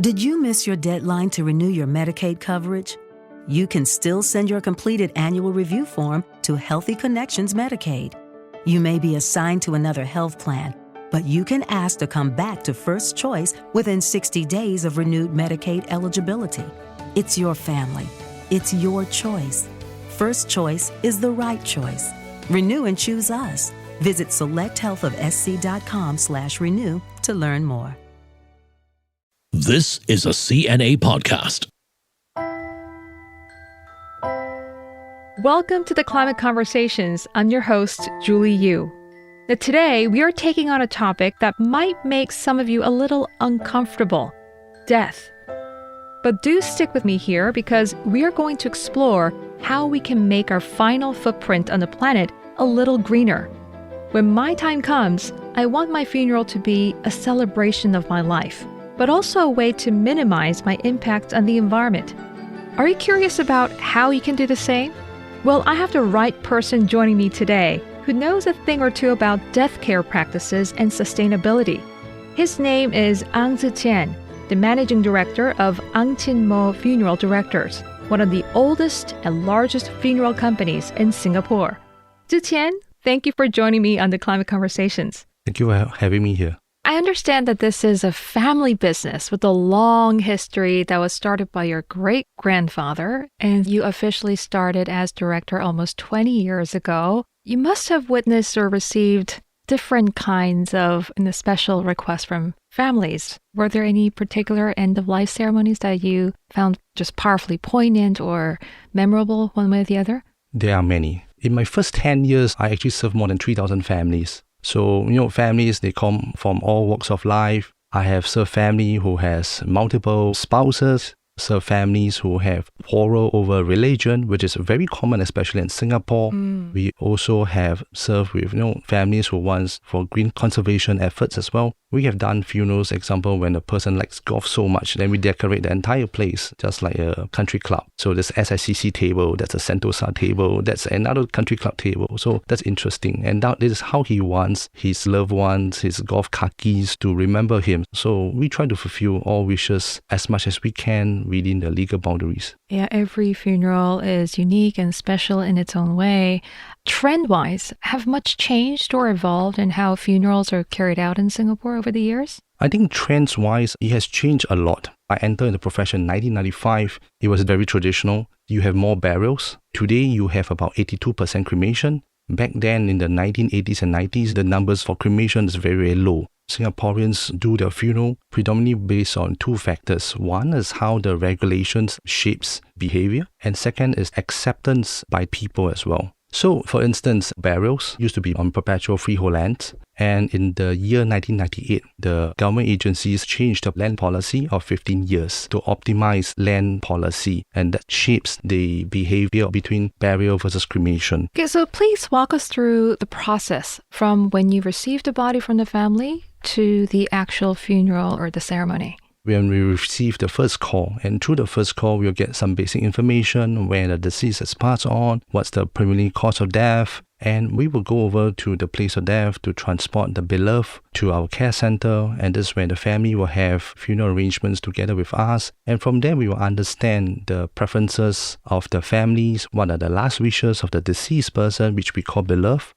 Did you miss your deadline to renew your Medicaid coverage? You can still send your completed annual review form to Healthy Connections Medicaid. You may be assigned to another health plan, but you can ask to come back to First Choice within 60 days of renewed Medicaid eligibility. It's your family. It's your choice. First Choice is the right choice. Renew and choose us. Visit selecthealthofsc.com/renew to learn more. This is a CNA podcast. Welcome to the Climate Conversations. I'm your host, Julie Yoo. Now, today, we are taking on a topic that might make some of you a little uncomfortable: death. But do stick with me here because we are going to explore how we can make our final footprint on the planet a little greener. When my time comes, I want my funeral to be a celebration of my life, but also a way to minimize my impact on the environment. Are you curious about how you can do the same? Well, I have the right person joining me today who knows a thing or two about death care practices and sustainability. His name is Ang Ziqian, the managing director of Ang Chin Moh Funeral Directors, one of the oldest and largest funeral companies in Singapore. Ziqian, thank you for joining me on the Climate Conversations. Thank you for having me here. I understand that this is a family business with a long history that was started by your great-grandfather, and you officially started as director almost 20 years ago. You must have witnessed or received different kinds of special requests from families. Were there any particular end-of-life ceremonies that you found just powerfully poignant or memorable one way or the other? There are many. In my first 10 years, I actually served more than 3,000 families. So, families, they come from all walks of life. I have served family who has multiple spouses, served families who have quarrel over religion, which is very common, especially in Singapore. We also have served with, families who want for green conservation efforts as well. We have done funerals, example, when a person likes golf so much, then we decorate the entire place, just like a country club. So there's SICC table, that's a Sentosa table, that's another country club table. So that's interesting. And this is how he wants his loved ones, his golf khakis to remember him. So we try to fulfill all wishes as much as we can within the legal boundaries. Yeah, every funeral is unique and special in its own way. Trend-wise, have much changed or evolved in how funerals are carried out in Singapore over the years? I think trends-wise, it has changed a lot. I entered the profession in 1995. It was very traditional. You have more burials. Today, you have about 82% cremation. Back then, in the 1980s and 90s, the numbers for cremation is very, very low. Singaporeans do their funeral predominantly based on two factors. One is how the regulations shapes behavior, and second is acceptance by people as well. So, for instance, burials used to be on perpetual freehold lands, and in the year 1998, the government agencies changed the land policy of 15 years to optimize land policy, and that shapes the behavior between burial versus cremation. Okay, so please walk us through the process from when you receive the body from the family to the actual funeral or the ceremony. When we receive the first call, and through the first call, we'll get some basic information, where the deceased has passed on, what's the preliminary cause of death, and we will go over to the place of death to transport the beloved to our care center, and this is where the family will have funeral arrangements together with us, and from there we will understand the preferences of the families, what are the last wishes of the deceased person, which we call beloved.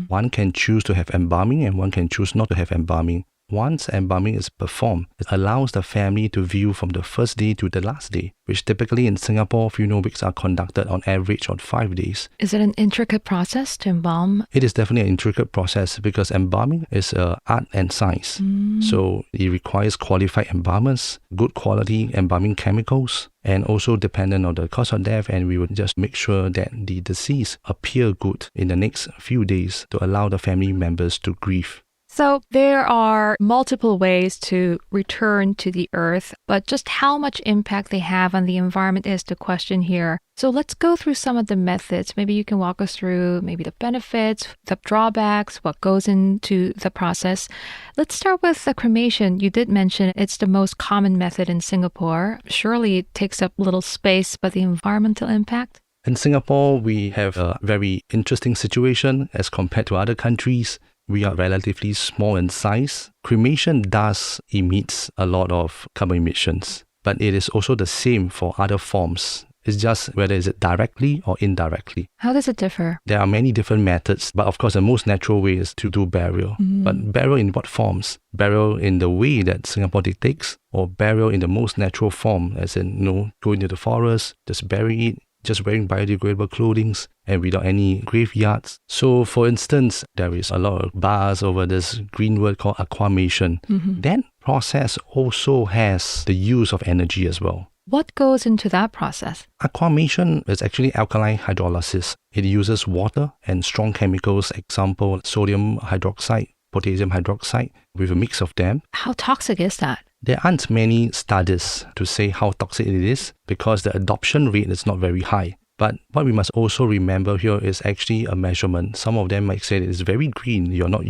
One can choose to have embalming and one can choose not to have embalming. Once embalming is performed, it allows the family to view from the first day to the last day, which typically in Singapore, funeral weeks are conducted on average on 5 days. Is it an intricate process to embalm? It is definitely an intricate process because embalming is art and science. So it requires qualified embalmers, good quality embalming chemicals, and also dependent on the cause of death, and we would just make sure that the deceased appear good in the next few days to allow the family members to grieve. So there are multiple ways to return to the earth, but just how much impact they have on the environment is the question here. So let's go through some of the methods. Maybe you can walk us through maybe the benefits, the drawbacks, what goes into the process. Let's start with the cremation. You did mention it's the most common method in Singapore. Surely it takes up little space, but the environmental impact? In Singapore, we have a very interesting situation as compared to other countries. we are relatively small in size, cremation does emit a lot of carbon emissions. But it is also the same for other forms. It's just whether is it directly or indirectly. How does it differ? There are many different methods, but of course the most natural way is to do burial. But burial in what forms? Burial in the way that Singapore dictates, or burial in the most natural form, as in, go into the forest, just bury it, just wearing biodegradable clothing and without any graveyards. So for instance, there is a lot of buzz over this green word called aquamation. That process also has the use of energy as well. What goes into that process? Aquamation is actually alkaline hydrolysis. It uses water and strong chemicals, example sodium hydroxide, potassium hydroxide, with a mix of them. How toxic is that? There aren't many studies to say how toxic it is because the adoption rate is not very high. But what we must also remember here is actually a measurement. Some of them might say it is very green. You're not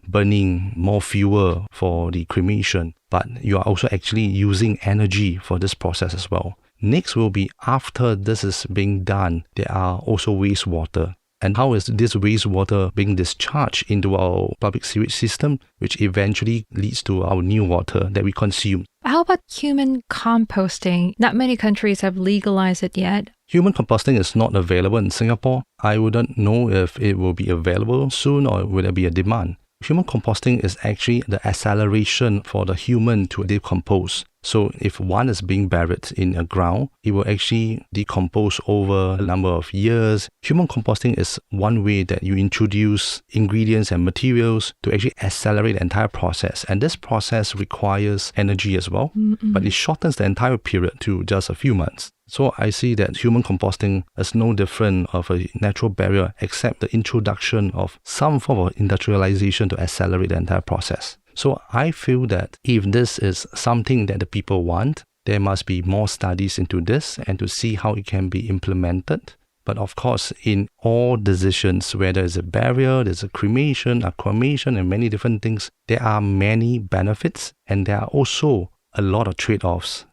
burning more fuel for the cremation, but you are also actually using energy for this process as well. Next will be after this is being done, there are also wastewater. And how is this wastewater being discharged into our public sewage system, which eventually leads to our new water that we consume? How about human composting? Not many countries have legalized it yet. Human composting is not available in Singapore. I wouldn't know if it will be available soon or will there be a demand. Human composting is actually the acceleration for the human to decompose. So if one is being buried in a ground, it will actually decompose over a number of years. Human composting is one way that you introduce ingredients and materials to actually accelerate the entire process. And this process requires energy as well, but it shortens the entire period to just a few months. So I see that human composting is no different of a natural barrier except the introduction of some form of industrialization to accelerate the entire process. So I feel that if this is something that the people want, there must be more studies into this and to see how it can be implemented. But of course, in all decisions, whether it's a burial, there's a cremation, aquamation, and many different things, there are many benefits and there are also a lot of trade-offs.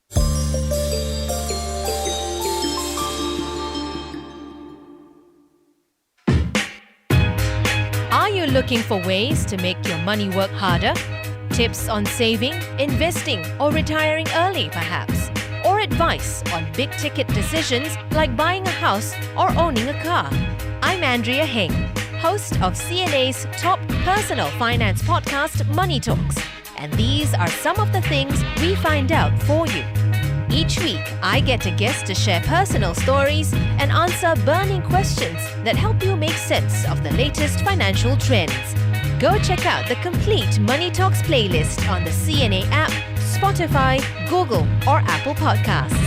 Are you looking for ways to make your money work harder? Tips on saving, investing, or retiring early perhaps? Or advice on big-ticket decisions like buying a house or owning a car? I'm Andrea Heng, host of CNA's top personal finance podcast, Money Talks. And these are some of the things we find out for you. Each week, I get a guest to share personal stories and answer burning questions that help you make sense of the latest financial trends. Go check out the complete Money Talks playlist on the CNA app, Spotify, Google, or Apple Podcasts.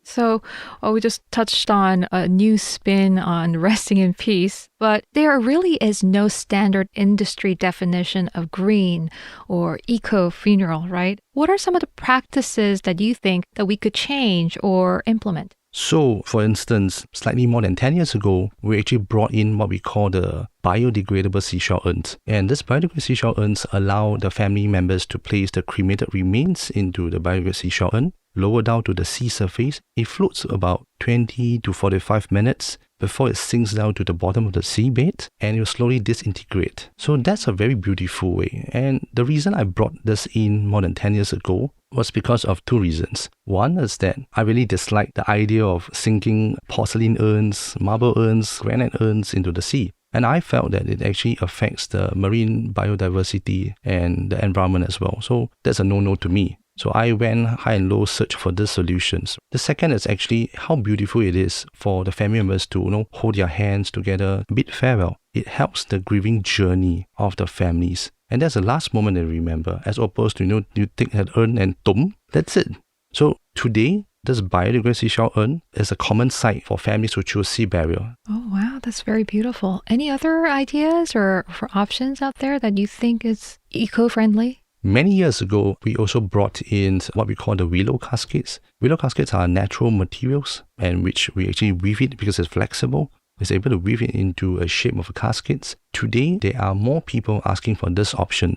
So, we just touched on a new spin on resting in peace, but there really is no standard industry definition of green or eco-funeral, right? What are some of the practices that you think that we could change or implement? So, for instance, slightly more than 10 years ago, we actually brought in what we call the bio-degradable seashell urns. And this biodegradable seashell urns allow the family members to place the cremated remains into the biodegradable seashell urn, lower down to the sea surface. It floats about 20 to 45 minutes before it sinks down to the bottom of the seabed and it will slowly disintegrate. So that's a very beautiful way. And the reason I brought this in more than 10 years ago was because of two reasons. One is that I really dislike the idea of sinking porcelain urns, marble urns, granite urns into the sea. And I felt that it actually affects the marine biodiversity and the environment as well. So that's a no-no to me. So I went high and low search for these solutions. The second is actually how beautiful it is for the family members to hold their hands together, bid farewell. It helps the grieving journey of the families. And that's the last moment they remember, as opposed to, you take an urn and that's it. So today, this biodegradable seashell urn is a common sight for families who choose sea burial. Oh, wow, that's very beautiful. Any other ideas or for options out there that you think is eco-friendly? Many years ago, we also brought in what we call the willow caskets. Willow caskets are natural materials and which we actually weave it because it's flexible. is able to weave it into a shape of a casket. Today, there are more people asking for this option.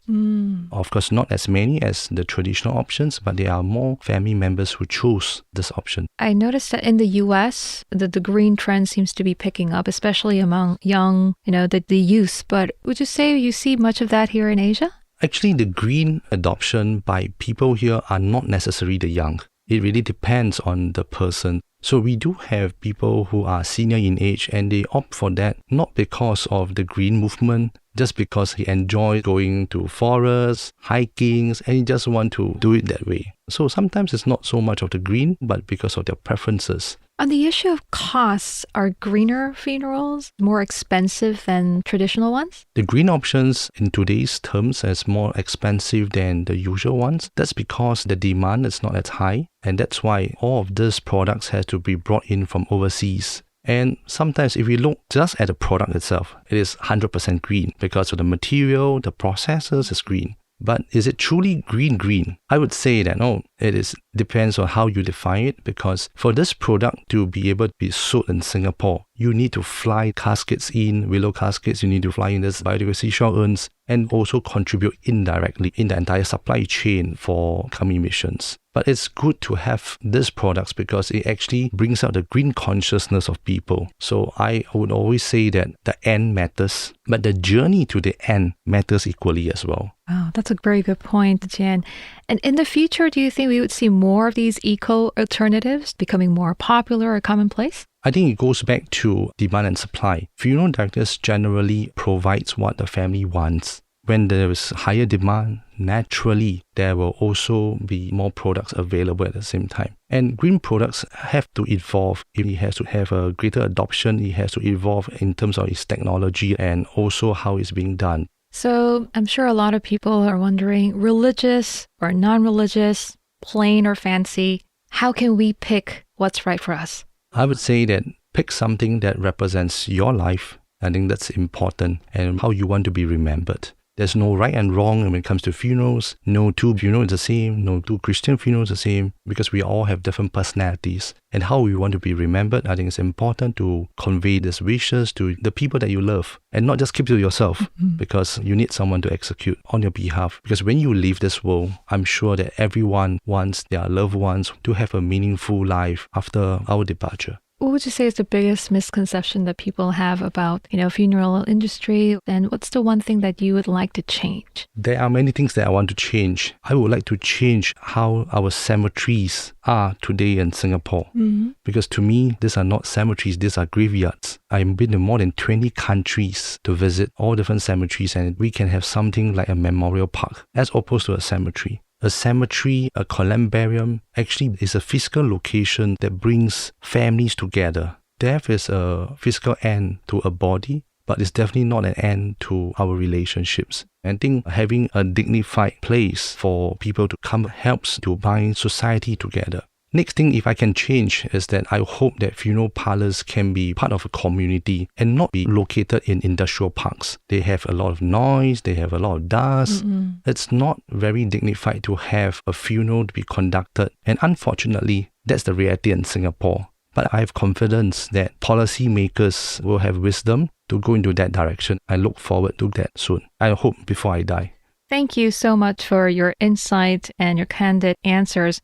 Of course, not as many as the traditional options, but there are more family members who choose this option. I noticed that in the US, the green trend seems to be picking up, especially among young, the youth. But would you say you see much of that here in Asia? Actually, the green adoption by people here are not necessarily the young. It really depends on the person. So we do have people who are senior in age and they opt for that not because of the green movement, just because he enjoys going to forests, hiking, and he just want to do it that way. So sometimes it's not so much of the green, but because of their preferences. On the issue of costs, are greener funerals more expensive than traditional ones? The green options in today's terms is more expensive than the usual ones. That's because the demand is not as high, and that's why all of these products have to be brought in from overseas. And sometimes if we look just at the product itself, it is 100% green because of the material, the processes is green. But is it truly green? I would say that no, it depends on how you define it, because for this product to be able to be sold in Singapore, you need to fly caskets in, willow caskets, you need to fly in this biodegradable seashell urns, and also contribute indirectly in the entire supply chain for carbon emissions. But it's good to have these products because it actually brings out the green consciousness of people. So I would always say that the end matters, but the journey to the end matters equally as well. Oh, that's a very good point, Jian. And in the future, do you think we would see more of these eco alternatives becoming more popular or commonplace? I think it goes back to demand and supply. Funeral directors generally provides what the family wants. When there is higher demand, naturally, there will also be more products available at the same time. And green products have to evolve. It has to have a greater adoption. It has to evolve in terms of its technology and also how it's being done. So I'm sure a lot of people are wondering, religious or non-religious, plain or fancy, how can we pick what's right for us? I would say that pick something that represents your life. I think that's important, and how you want to be remembered. There's no right and wrong when it comes to funerals. No two funerals are the same. No two Christian funerals are the same, because we all have different personalities. And how we want to be remembered, I think it's important to convey these wishes to the people that you love and not just keep to yourself, because you need someone to execute on your behalf. Because when you leave this world, I'm sure that everyone wants their loved ones to have a meaningful life after our departure. What would you say is the biggest misconception that people have about, funeral industry? And what's the one thing that you would like to change? There are many things that I want to change. I would like to change how our cemeteries are today in Singapore. Because to me, these are not cemeteries, these are graveyards. I've been to more than 20 countries to visit all different cemeteries, and we can have something like a memorial park as opposed to a cemetery. A cemetery, a columbarium, actually is a physical location that brings families together. Death is a physical end to a body, but it's definitely not an end to our relationships. I think having a dignified place for people to come helps to bind society together. Next thing, if I can change, is that I hope that funeral parlors can be part of a community and not be located in industrial parks. They have a lot of noise, they have a lot of dust. It's not very dignified to have a funeral to be conducted. And unfortunately, that's the reality in Singapore. But I have confidence that policymakers will have wisdom to go into that direction. I look forward to that soon. I hope before I die. Thank you so much for your insight and your candid answers.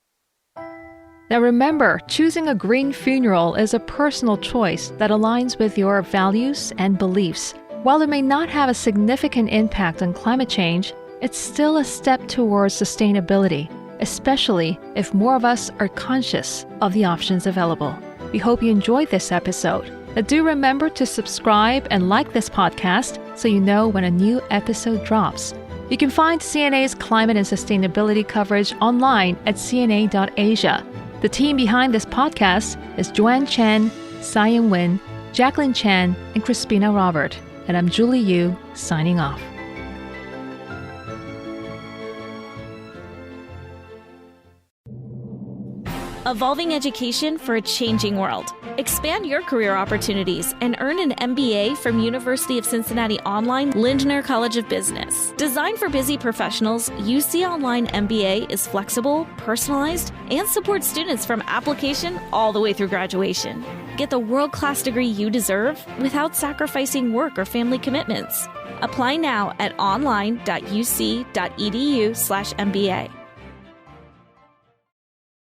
Now remember, choosing a green funeral is a personal choice that aligns with your values and beliefs. While it may not have a significant impact on climate change, it's still a step towards sustainability, especially if more of us are conscious of the options available. We hope you enjoyed this episode. But do remember to subscribe and like this podcast so you know when a new episode drops. You can find CNA's climate and sustainability coverage online at cna.asia. The team behind this podcast is Joanne Chen, Cyan Win, Jacqueline Chen, and Crispina Robert. And I'm Julie Yoo, signing off. Evolving education for a changing world. Expand your career opportunities and earn an MBA from University of Cincinnati Online Lindner College of Business. Designed for busy professionals, UC Online MBA is flexible, personalized, and supports students from application all the way through graduation. Get the world-class degree you deserve without sacrificing work or family commitments. Apply now at online.uc.edu/MBA.